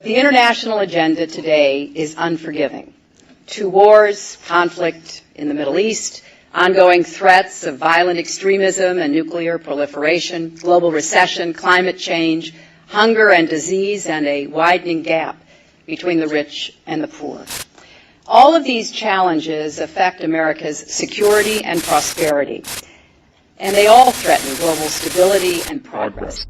The international agenda today is unforgiving. 2 wars, conflict in the Middle East, ongoing threats of violent extremism and nuclear proliferation, global recession, climate change, hunger and disease, and a widening gap between the rich and the poor. All of these challenges affect America's security and prosperity, and they all threaten global stability and progress.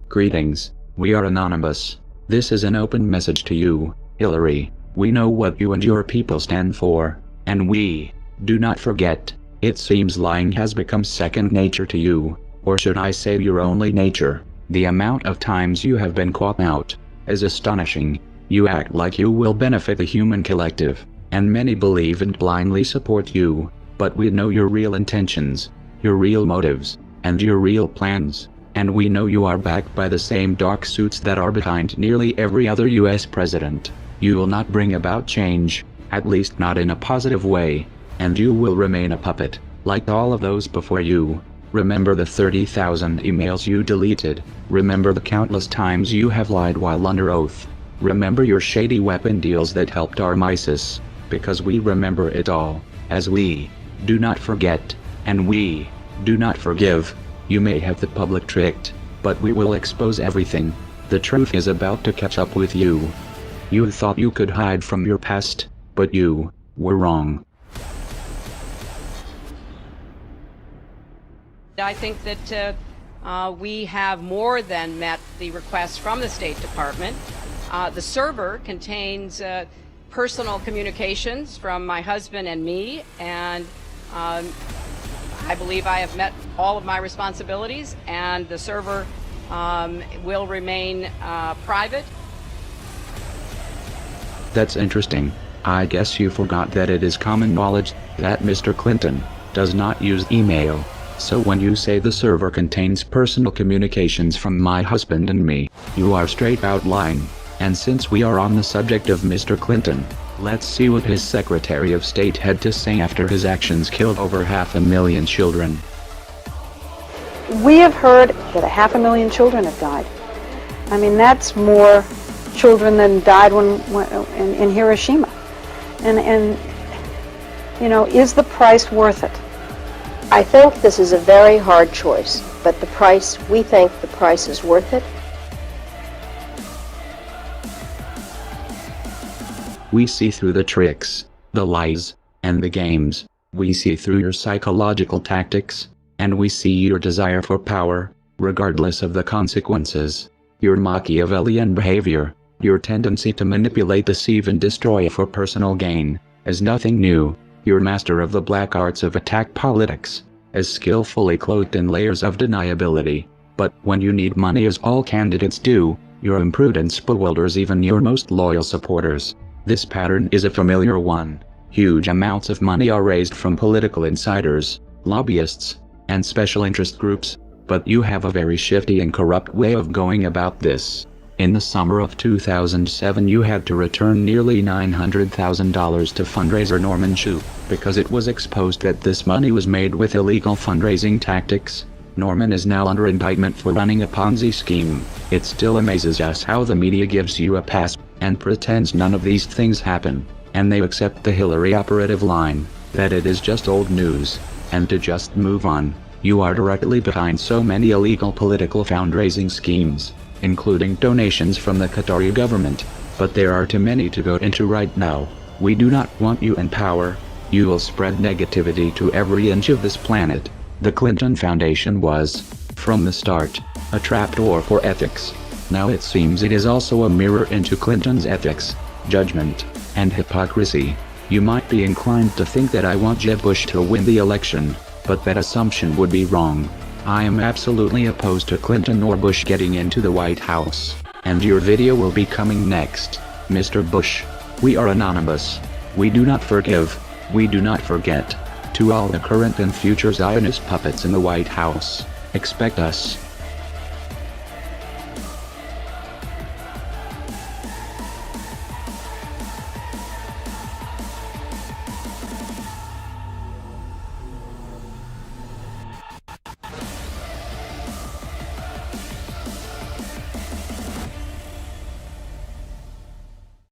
Greetings, we are Anonymous. This is an open message to you, Hillary. We know what you and your people stand for, and we do not forget. It seems lying has become second nature to you, or should I say your only nature. The amount of times you have been caught out is astonishing. You act like you will benefit the human collective, and many believe and blindly support you, but we know your real intentions, your real motives, and your real plans. And we know you are backed by the same dark suits that are behind nearly every other US president. You will not bring about change, at least not in a positive way, and you will remain a puppet, like all of those before you. Remember the 30,000 emails you deleted. Remember the countless times you have lied while under oath. Remember your shady weapon deals that helped arm ISIS, because we remember it all, as we do not forget, and we do not forgive. You may have the public tricked, but we will expose everything. The truth is about to catch up with you. You thought you could hide from your past, but you were wrong. I think that we have more than met the request from the State Department. The server contains personal communications from my husband and me, and I believe I have met all of my responsibilities, and the server will remain private. That's interesting. I guess you forgot that it is common knowledge that Mr. Clinton does not use email. So when you say the server contains personal communications from my husband and me, you are straight out lying. And since we are on the subject of Mr. Clinton, let's see what his Secretary of State had to say after his actions killed over 500,000 children. We have heard that 500,000 children have died. I mean, that's more children than died in Hiroshima. And you know, is the price worth it? I think this is a very hard choice, but we think the price is worth it. We see through the tricks, the lies, and the games. We see through your psychological tactics, and we see your desire for power, regardless of the consequences. Your Machiavellian behavior, your tendency to manipulate, deceive, and destroy for personal gain, is nothing new. Your master of the black arts of attack politics is skillfully cloaked in layers of deniability. But when you need money, as all candidates do, your imprudence bewilders even your most loyal supporters. This pattern is a familiar one. Huge amounts of money are raised from political insiders, lobbyists, and special interest groups, but you have a very shifty and corrupt way of going about this. In the summer of 2007, you had to return nearly $900,000 to fundraiser Norman Chu, because it was exposed that this money was made with illegal fundraising tactics. Norman is now under indictment for running a Ponzi scheme. It still amazes us how the media gives you a pass and pretends none of these things happen, and they accept the Hillary operative line that it is just old news, and to just move on. You are directly behind so many illegal political fundraising schemes, including donations from the Qatari government, but there are too many to go into right now. We do not want you in power. You will spread negativity to every inch of this planet. The Clinton Foundation was, from the start, a trapdoor for ethics. Now it seems it is also a mirror into Clinton's ethics, judgment, and hypocrisy. You might be inclined to think that I want Jeb Bush to win the election, but that assumption would be wrong. I am absolutely opposed to Clinton or Bush getting into the White House, and your video will be coming next, Mr. Bush. We are Anonymous. We do not forgive. We do not forget. To all the current and future Zionist puppets in the White House, expect us.